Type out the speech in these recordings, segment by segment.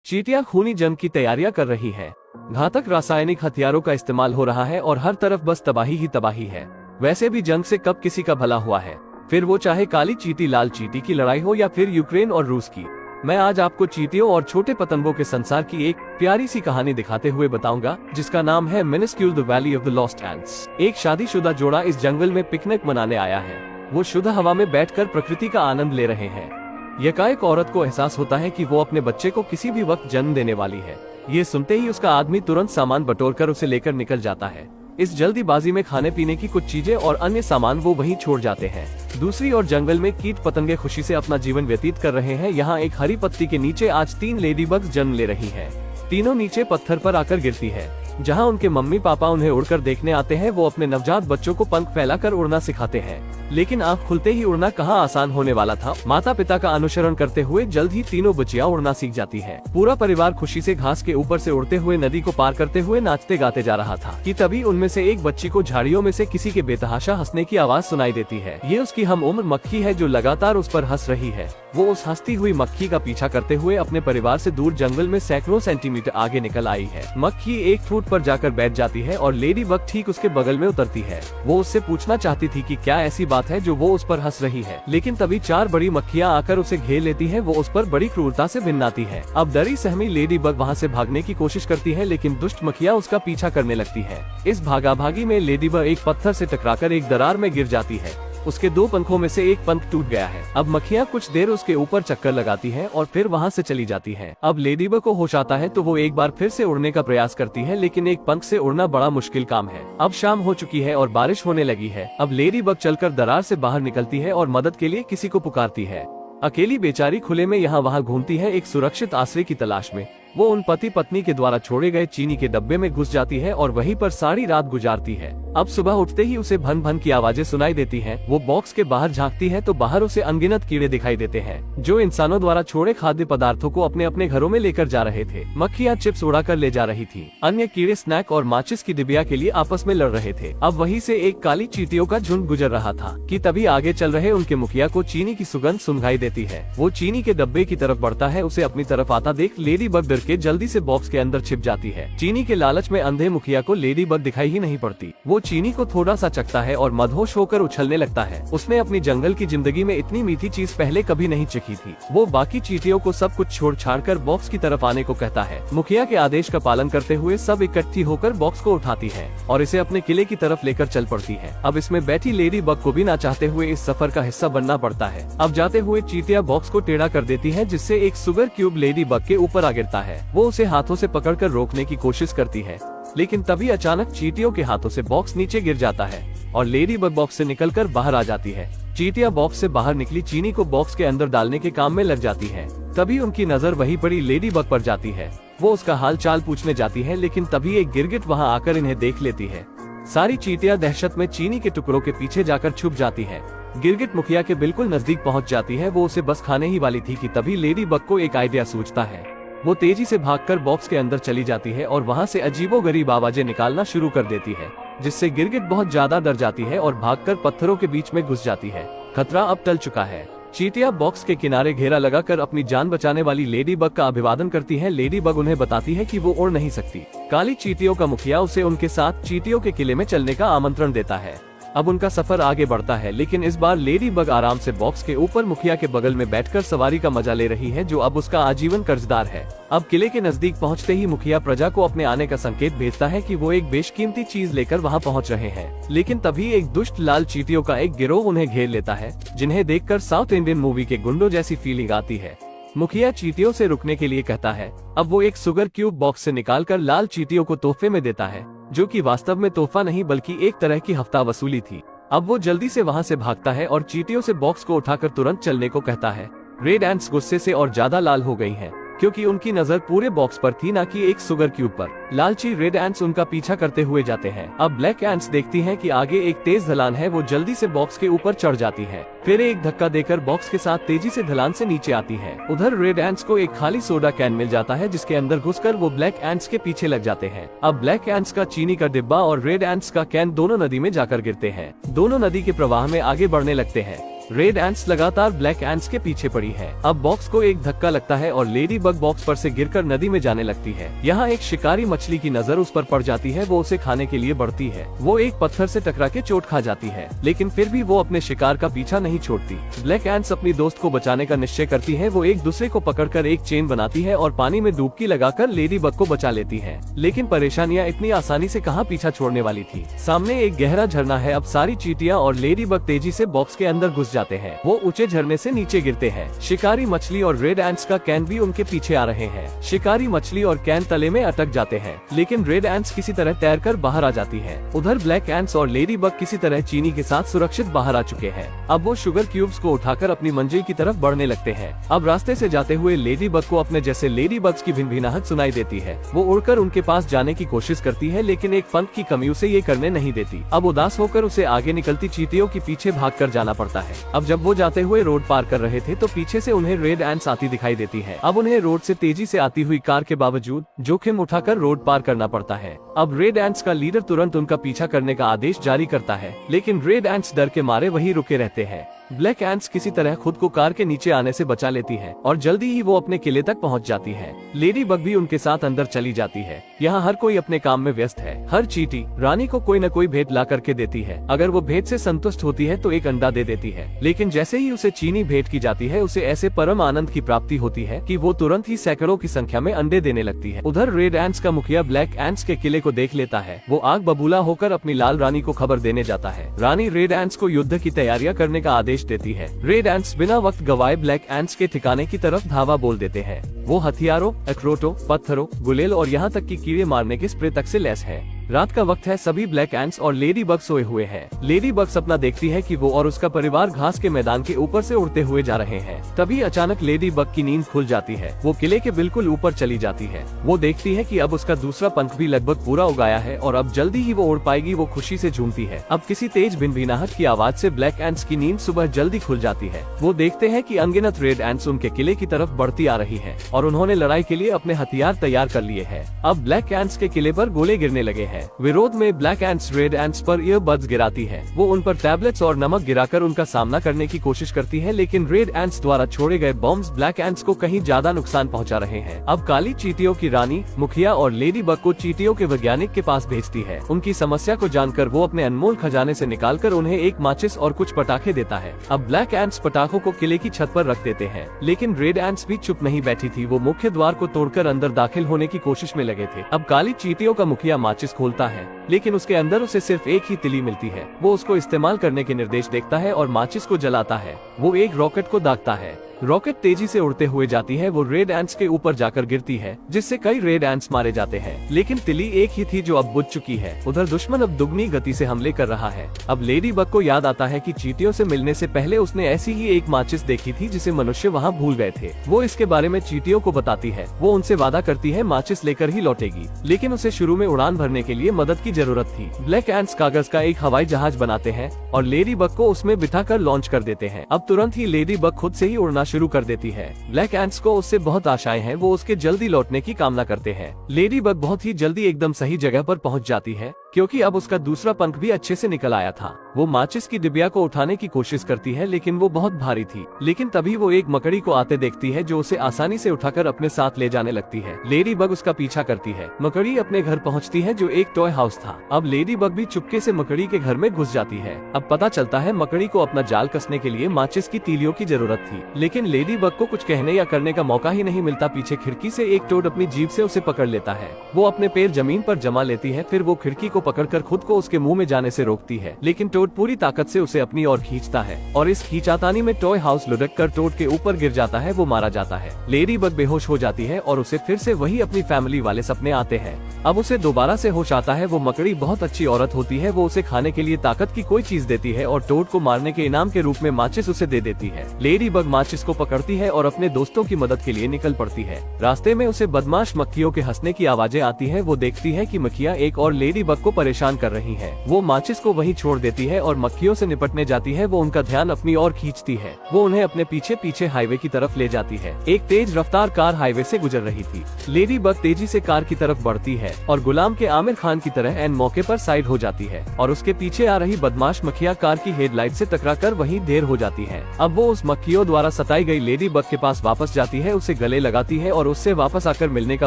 चींटियां खूनी जंग की तैयारियां कर रही हैं। घातक रासायनिक हथियारों का इस्तेमाल हो रहा है और हर तरफ बस तबाही ही तबाही है। वैसे भी जंग से कब किसी का भला हुआ है, फिर वो चाहे काली चींटी लाल चींटी की लड़ाई हो या फिर यूक्रेन और रूस की। मैं आज आपको चींटियों और छोटे पतंगों के संसार की एक प्यारी सी कहानी दिखाते हुए बताऊंगा, जिसका नाम है minuscule the valley of the lost ants. एक शादीशुदा जोड़ा इस जंगल में पिकनिक मनाने आया है। वो शुद्ध हवा में बैठकर प्रकृति का आनंद ले रहे हैं। एकाएक औरत को एहसास होता है कि वो अपने बच्चे को किसी भी वक्त जन्म देने वाली है। ये सुनते ही उसका आदमी तुरंत सामान बटोरकर उसे लेकर निकल जाता है। इस जल्दीबाजी में खाने पीने की कुछ चीजें और अन्य सामान वो वहीं छोड़ जाते हैं। दूसरी ओर जंगल में कीट पतंगे खुशी से अपना जीवन व्यतीत कर रहे हैं। यहाँ एक हरी पत्ती के नीचे आज 3 लेडीबग्स जन्म ले रही हैं। तीनों नीचे पत्थर पर आकर गिरती है। जहाँ उनके मम्मी पापा उन्हें उड़कर देखने आते हैं, वो अपने नवजात बच्चों को पंख फैलाकर उड़ना सिखाते हैं। लेकिन आँख खुलते ही उड़ना कहाँ आसान होने वाला था। माता पिता का अनुसरण करते हुए जल्द ही तीनों बच्चियां उड़ना सीख जाती हैं। पूरा परिवार खुशी से घास के ऊपर से उड़ते हुए नदी को पार करते हुए नाचते गाते जा रहा था कि तभी उनमें से एक बच्ची को झाड़ियों में से किसी के बेतहाशा हंसने की आवाज सुनाई देती है। ये उसकी हम उम्र मक्खी है जो लगातार उस पर हंस रही है। वो उस हंसती हुई मक्खी का पीछा करते हुए अपने परिवार से दूर जंगल में सैकड़ों सेंटीमीटर आगे निकल आई है। मक्खी एक फुट पर जाकर बैठ जाती है और लेडी बग ठीक उसके बगल में उतरती है। वो उससे पूछना चाहती थी कि क्या ऐसी बात है जो वो उस पर हंस रही है, लेकिन तभी 4 बड़ी मक्खियां आकर उसे घेर लेती हैं। वो उस पर बड़ी क्रूरता से भिन्नाती है। अब डरी सहमी लेडी बग वहाँ से भागने की कोशिश करती है, लेकिन दुष्ट मक्खियां उसका पीछा करने लगती है। इस भागाभागी में लेडी बग एक पत्थर से टकराकर एक दरार में गिर जाती है। उसके 2 पंखों में से एक पंख टूट गया है। अब मक्खियां कुछ देर उसके ऊपर चक्कर लगाती हैं और फिर वहां से चली जाती हैं। अब लेडीबग को होश आता है तो वो एक बार फिर से उड़ने का प्रयास करती है, लेकिन एक पंख से उड़ना बड़ा मुश्किल काम है। अब शाम हो चुकी है और बारिश होने लगी है। अब लेडीबग चलकर दरार से बाहर निकलती है और मदद के लिए किसी को पुकारती है। अकेली बेचारी खुले में यहाँ वहाँ घूमती है एक सुरक्षित आश्रय की तलाश में। वो उन पति पत्नी के द्वारा छोड़े गए चीनी के डब्बे में घुस जाती है और वहीं पर सारी रात गुजारती है। अब सुबह उठते ही उसे भन भन की आवाजें सुनाई देती हैं। वो बॉक्स के बाहर झांकती है तो बाहर उसे अनगिनत कीड़े दिखाई देते हैं, जो इंसानों द्वारा छोड़े खाद्य पदार्थों को अपने अपने घरों में लेकर जा रहे थे। मक्खियां चिप्स उड़ाकर ले जा रही थी। अन्य कीड़े स्नैक और माचिस की डिबिया के लिए आपस में लड़ रहे थे। अब वहीं से एक काली चींटियों का झुंड गुजर रहा था कि तभी आगे चल रहे उनके मुखिया को चीनी की सुगंध सुंघाई देती है। वो चीनी के डब्बे की तरफ बढ़ता है। उसे अपनी तरफ आता देख लेडी बग डर के जल्दी से बॉक्स के अंदर छिप जाती है। चीनी के लालच में अंधे मुखिया को लेडी बग दिखाई ही नहीं पड़ती। वो चीनी को थोड़ा सा चखता है और मदहोश होकर उछलने लगता है। उसने अपनी जंगल की जिंदगी में इतनी मीठी चीज पहले कभी नहीं चखी थी। वो बाकी चींटियों को सब कुछ छोड़ छाड़ कर बॉक्स की तरफ आने को कहता है। मुखिया के आदेश का पालन करते हुए सब इकट्ठी होकर बॉक्स को उठाती है और इसे अपने किले की तरफ लेकर चल पड़ती है। अब इसमें बैठी लेडी बग को भी ना चाहते हुए इस सफर का हिस्सा बनना पड़ता है। अब जाते हुए चींटियां बॉक्स को टेढ़ा कर देती है, जिससे एक सुगर क्यूब लेडी बग के ऊपर आ गिरता है। वो उसे हाथों से पकड़कर रोकने की कोशिश करती है, लेकिन तभी अचानक चींटियों के हाथों से बॉक्स नीचे गिर जाता है और लेडी बग बॉक्स से निकलकर बाहर आ जाती है। चींटियां बॉक्स से बाहर निकली चीनी को बॉक्स के अंदर डालने के काम में लग जाती है। तभी उनकी नजर वहीं पड़ी लेडी बग पर जाती है। वो उसका हाल चाल पूछने जाती है, लेकिन तभी एक गिरगिट वहां आकर इन्हें देख लेती है। सारी चींटियां दहशत में चीनी के टुकड़ों के पीछे जाकर छुप जाती है। गिरगिट मुखिया के बिल्कुल नजदीक पहुंच जाती है। वो उसे बस खाने ही वाली थी कि तभी लेडी बग को एक आइडिया सूझता है। वो तेजी से भागकर बॉक्स के अंदर चली जाती है और वहां से अजीबोगरीब आवाजें निकालना शुरू कर देती है, जिससे गिरगिट बहुत ज्यादा डर जाती है और भागकर पत्थरों के बीच में घुस जाती है। खतरा अब टल चुका है। चींटियां बॉक्स के किनारे घेरा लगाकर अपनी जान बचाने वाली लेडी बग का अभिवादन करती है। लेडी बग उन्हें बताती है कि वो उड़ नहीं सकती। काली चींटियों का मुखिया उसे उनके साथ चींटियों के किले में चलने का आमंत्रण देता है। अब उनका सफर आगे बढ़ता है, लेकिन इस बार लेडी बग आराम से बॉक्स के ऊपर मुखिया के बगल में बैठकर सवारी का मजा ले रही है, जो अब उसका आजीवन कर्जदार है। अब किले के नजदीक पहुंचते ही मुखिया प्रजा को अपने आने का संकेत भेजता है कि वो एक बेशकीमती चीज लेकर वहां पहुंच रहे हैं। लेकिन तभी एक दुष्ट लाल चींटियों का एक गिरोह उन्हें घेर लेता है, जिन्हें देखकर साउथ इंडियन मूवी के गुंडों जैसी फीलिंग आती है। मुखिया चींटियों से रुकने के लिए कहता है। अब वो एक सुगर क्यूब बॉक्स से निकालकर लाल चींटियों को तोहफे में देता है, जो कि वास्तव में तोहफा नहीं बल्कि एक तरह की हफ्ता वसूली थी। अब वो जल्दी से वहां से भागता है और चींटियों से बॉक्स को उठाकर तुरंत चलने को कहता है। रेड एंट्स गुस्से से और ज्यादा लाल हो गई हैं, क्योंकि उनकी नजर पूरे बॉक्स पर थी, न कि एक सुगर क्यूब पर। लालची रेड एंट्स उनका पीछा करते हुए जाते हैं। अब ब्लैक एंट्स देखती हैं कि आगे एक तेज ढलान है। वो जल्दी से बॉक्स के ऊपर चढ़ जाती है, फिर एक धक्का देकर बॉक्स के साथ तेजी से ढलान से नीचे आती है। उधर रेड एंट्स को एक खाली सोडा कैन मिल जाता है, जिसके अंदर घुसकर वो ब्लैक एंट्स के पीछे लग जाते हैं। अब ब्लैक एंट्स का चीनी का डिब्बा और रेड एंट्स का कैन दोनों नदी में जाकर गिरते हैं। दोनों नदी के प्रवाह में आगे बढ़ने लगते हैं। रेड एंट्स लगातार ब्लैक एंट्स के पीछे पड़ी है। अब बॉक्स को एक धक्का लगता है और लेडी बग बॉक्स पर से गिरकर नदी में जाने लगती है। यहाँ एक शिकारी मछली की नजर उस पर पड़ जाती है। वो उसे खाने के लिए बढ़ती है। वो एक पत्थर से टकरा के चोट खा जाती है, लेकिन फिर भी वो अपने शिकार का पीछा नहीं छोड़ती। ब्लैक एंट्स अपनी दोस्त को बचाने का निश्चय करती है। वो एक दूसरे को पकड़कर एक चेन बनाती है और पानी में डुबकी लगाकर लेडी बग को बचा लेती है। लेकिन परेशानियां इतनी आसानी से कहां पीछा छोड़ने वाली थी। सामने एक गहरा झरना है। अब सारी चींटियां और लेडी बग तेजी से बॉक्स के अंदर घुस जाते हैं। वो ऊंचे झरने से नीचे गिरते हैं। शिकारी मछली और रेड एंट्स का कैन भी उनके पीछे आ रहे हैं। शिकारी मछली और कैन तले में अटक जाते हैं, लेकिन रेड एंट्स किसी तरह तैरकर बाहर आ जाती है। उधर ब्लैक एंट्स और लेडी बग किसी तरह चीनी के साथ सुरक्षित बाहर आ चुके हैं। अब वो शुगर क्यूब्स को उठाकर अपनी मंजिल की तरफ बढ़ने लगते हैं। अब रास्ते से जाते हुए लेडी बग को अपने जैसे लेडी बग्स की भिनभिनाहट सुनाई देती है। वो उड़कर उनके पास जाने की कोशिश करती है, लेकिन एक पंख की कमी उसे ये करने नहीं देती। अब उदास होकर उसे आगे निकलती चींटियों के पीछे भागकर जाना पड़ता है। अब जब वो जाते हुए रोड पार कर रहे थे तो पीछे से उन्हें रेड एंट्स आती दिखाई देती है। अब उन्हें रोड से तेजी से आती हुई कार के बावजूद जोखिम उठाकर रोड पार करना पड़ता है। अब रेड एंट्स का लीडर तुरंत उनका पीछा करने का आदेश जारी करता है, लेकिन रेड एंट्स डर के मारे वहीं रुके रहते हैं। ब्लैक एंट्स किसी तरह खुद को कार के नीचे आने से बचा लेती है और जल्दी ही वो अपने किले तक पहुंच जाती है। लेडी बग भी उनके साथ अंदर चली जाती है। यहाँ हर कोई अपने काम में व्यस्त है। हर चींटी रानी को कोई न कोई भेंट ला करके देती है। अगर वो भेंट से संतुष्ट होती है तो एक अंडा दे देती है, लेकिन जैसे ही उसे चीनी भेंट की जाती है उसे ऐसे परम आनंद की प्राप्ति होती है कि वो तुरंत ही सैकड़ों की संख्या में अंडे देने लगती है। उधर रेड एंट्स का मुखिया ब्लैक एंट्स के किले को देख लेता है। वो आग बबूला होकर अपनी लाल रानी को खबर देने जाता है। रानी रेड एंट्स को युद्ध की तैयारियां करने का आदेश देती है। रेड एंट्स बिना वक्त गवाए ब्लैक एंट्स के ठिकाने की तरफ धावा बोल देते हैं। वो हथियारों, अखरोटों, पत्थरों, गुलेल और यहाँ तक कि कीड़े मारने के स्प्रे तक से लैस है। रात का वक्त है। सभी ब्लैक एंट्स और लेडी बग सोए हुए हैं। लेडी बग सपना देखती है कि वो और उसका परिवार घास के मैदान के ऊपर से उड़ते हुए जा रहे हैं। तभी अचानक लेडी बग की नींद खुल जाती है। वो किले के बिल्कुल ऊपर चली जाती है। वो देखती है कि अब उसका दूसरा पंख भी लगभग पूरा उगाया है और अब जल्दी ही वो उड़ पाएगी। वो खुशी से झूमती है। अब किसी तेज भिनभिनाहट की आवाज से ब्लैक एंट्स की नींद सुबह जल्दी खुल जाती है। वो देखते हैं कि अनगिनत रेड एंट्स उनके किले की तरफ बढ़ती आ रही है और उन्होंने लड़ाई के लिए अपने हथियार तैयार कर लिए हैं। अब ब्लैक एंट्स के किले पर गोले गिरने लगे हैं। विरोध में ब्लैक एंट्स रेड एंट्स पर ईयरबड्स गिराती है। वो उन पर टैबलेट्स और नमक गिराकर उनका सामना करने की कोशिश करती है, लेकिन रेड एंट्स द्वारा छोड़े गए बॉम्ब्स ब्लैक एंट्स को कहीं ज्यादा नुकसान पहुंचा रहे हैं। अब काली चींटियों की रानी मुखिया और लेडी बग को चींटियों के वैज्ञानिक के पास भेजती है। उनकी समस्या को जानकर वो अपने अनमोल खजाने से निकालकर उन्हें एक माचिस और कुछ पटाखे देता है। अब ब्लैक एंट्स पटाखों को किले की छत पर रख देते हैं, लेकिन रेड एंट्स भी चुप नहीं बैठी थी। वो मुख्य द्वार को तोड़कर अंदर दाखिल होने की कोशिश में लगे थे। अब काली चींटियों का मुखिया माचिस खोलता है, लेकिन उसके अंदर उसे सिर्फ एक ही तिली मिलती है। वो उसको इस्तेमाल करने के निर्देश देखता है और माचिस को जलाता है। वो एक रॉकेट को दागता है। रॉकेट तेजी से उड़ते हुए जाती है। वो रेड एंट्स के ऊपर जाकर गिरती है, जिससे कई रेड एंट्स मारे जाते हैं, लेकिन तिली एक ही थी जो अब बुझ चुकी है। उधर दुश्मन अब दुगनी गति से हमले कर रहा है। अब लेडी बग को याद आता है कि चींटियों से मिलने से पहले उसने ऐसी ही एक माचिस देखी थी जिसे मनुष्य वहाँ भूल गए थे। वो इसके बारे में चींटियों को बताती है। वो उनसे वादा करती है माचिस लेकर ही लौटेगी, लेकिन उसे शुरू में उड़ान भरने के लिए मदद की जरूरत थी। ब्लैक एंट्स कागज का एक हवाई जहाज बनाते हैं और लेडी बग को उसमें बिठाकर लॉन्च कर देते हैं। अब तुरंत ही लेडी बग खुद से ही उड़ना शुरू कर देती है। ब्लैक एंट्स को उससे बहुत आशाएं हैं। वो उसके जल्दी लौटने की कामना करते हैं। लेडी बग बहुत ही जल्दी एकदम सही जगह पर पहुंच जाती है, क्योंकि अब उसका दूसरा पंख भी अच्छे से निकल आया था। वो माचिस की डिबिया को उठाने की कोशिश करती है, लेकिन वो बहुत भारी थी। लेकिन तभी वो एक मकड़ी को आते देखती है जो उसे आसानी से उठाकर अपने साथ ले जाने लगती है। लेडी बग उसका पीछा करती है। मकड़ी अपने घर पहुंचती है जो एक टॉय हाउस था। अब लेडी बग भी चुपके से मकड़ी के घर में घुस जाती है। अब पता चलता है मकड़ी को अपना जाल कसने के लिए माचिस की तीलियों की जरूरत थी, लेकिन लेडी बग को कुछ कहने या करने का मौका ही नहीं मिलता। पीछे खिड़की से एक टोड अपनी जीभ से उसे पकड़ लेता है। वो अपने पैर जमीन पर जमा लेती है। फिर वो खिड़की को पकड़कर खुद को उसके मुंह में जाने से रोकती है, लेकिन टोड पूरी ताकत से उसे अपनी ओर खींचता है और इस खींचातानी में टॉय हाउस लुढ़क कर टोड के ऊपर गिर जाता है। वो मारा जाता है। लेडी बग बेहोश हो जाती है और उसे फिर से वही अपनी फैमिली वाले सपने आते हैं। अब उसे दोबारा से होश आता है। वो मकड़ी बहुत अच्छी औरत होती है। वो उसे खाने के लिए ताकत की कोई चीज देती है और टोड को मारने के इनाम के रूप में माचिस उसे दे देती है। लेडी बग माचिस को पकड़ती है और अपने दोस्तों की मदद के लिए निकल पड़ती है। रास्ते में उसे बदमाश मक्खियों के हंसने की आवाजें आती है। वो देखती है कि मक्खियाँ एक और लेडी बग को परेशान कर रही हैं। वो माचिस को वहीं छोड़ देती है और मक्खियों से निपटने जाती है। वो उनका ध्यान अपनी ओर खींचती है। वो उन्हें अपने पीछे पीछे हाईवे की तरफ ले जाती है। एक तेज रफ्तार कार हाईवे से गुजर रही थी। लेडी बग तेजी से कार की तरफ बढ़ती है और गुलाम के आमिर खान की तरह एन मौके पर साइड हो जाती है और उसके पीछे आ रही बदमाश मक्खियाँ कार की हेडलाइट से टकराकर वहीं ढेर हो जाती है। अब वो उस मक्खियों द्वारा सताई गई लेडी बग के पास वापस जाती है, उसे गले लगाती है और उससे वापस आकर मिलने का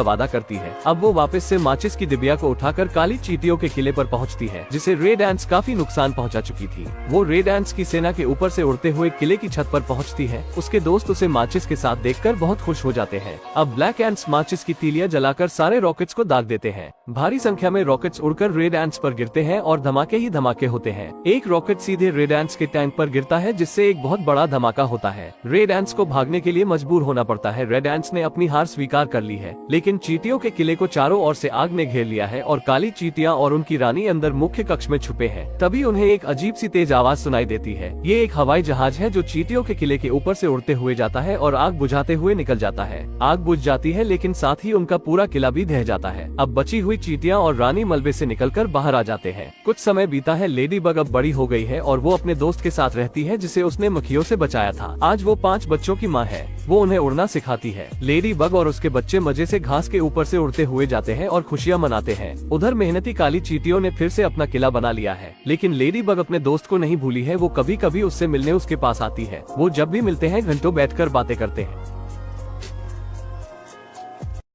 वादा करती है। अब वो वापस से माचिस की डिबिया को उठाकर काली चींटियों के किले पर पहुंचती है, जिसे रेड एंट्स काफी नुकसान पहुंचा चुकी थी। वो रेड एंट्स की सेना के ऊपर से उड़ते हुए किले की छत पर पहुंचती है। उसके दोस्त उसे माचिस के साथ देखकर बहुत खुश हो जाते हैं। अब ब्लैक एंट्स माचिस की तीलियां जलाकर सारे रॉकेट्स को दाग देते हैं। भारी संख्या में रॉकेट्स उड़कर रेड एंट्स पर गिरते हैं और धमाके ही धमाके होते हैं। एक रॉकेट सीधे रेड एंट्स के टैंक पर गिरता है, जिससे एक बहुत बड़ा धमाका होता है। रेड एंट्स को भागने के लिए मजबूर होना पड़ता है। रेड एंट्स ने अपनी हार स्वीकार कर ली है, लेकिन चींटियों के किले को चारों ओर से आग ने घेर लिया है और काली चींटियां और उनकी रानी अंदर मुख्य कक्ष में छुपे हैं। तभी उन्हें एक अजीब सी तेज आवाज सुनाई देती है। ये एक हवाई जहाज है जो चींटियों के किले के ऊपर से उड़ते हुए जाता है और आग बुझाते हुए निकल जाता है। आग बुझ जाती है, लेकिन साथ ही उनका पूरा किला भी ढह जाता है। अब बची हुई चींटियां और रानी मलबे से निकलकर बाहर आ जाते हैं। कुछ समय बीता है। लेडी बग अब बड़ी हो गई है और वो अपने दोस्त के साथ रहती है, जिसे उसने मक्खियों से बचाया था। आज वो 5 बच्चों की माँ है। वो उन्हें उड़ना सिखाती है। लेडी बग और उसके बच्चे मजे से घास के ऊपर से उड़ते हुए जाते हैं और खुशियाँ मनाते हैं। उधर मेहनती काली चींटियों ने फिर से अपना किला बना लिया है, लेकिन लेडी बग अपने दोस्त को नहीं भूली है। वो कभी कभी उससे मिलने उसके पास आती है। वो जब भी मिलते हैं घंटों बैठकर बातें करते हैं।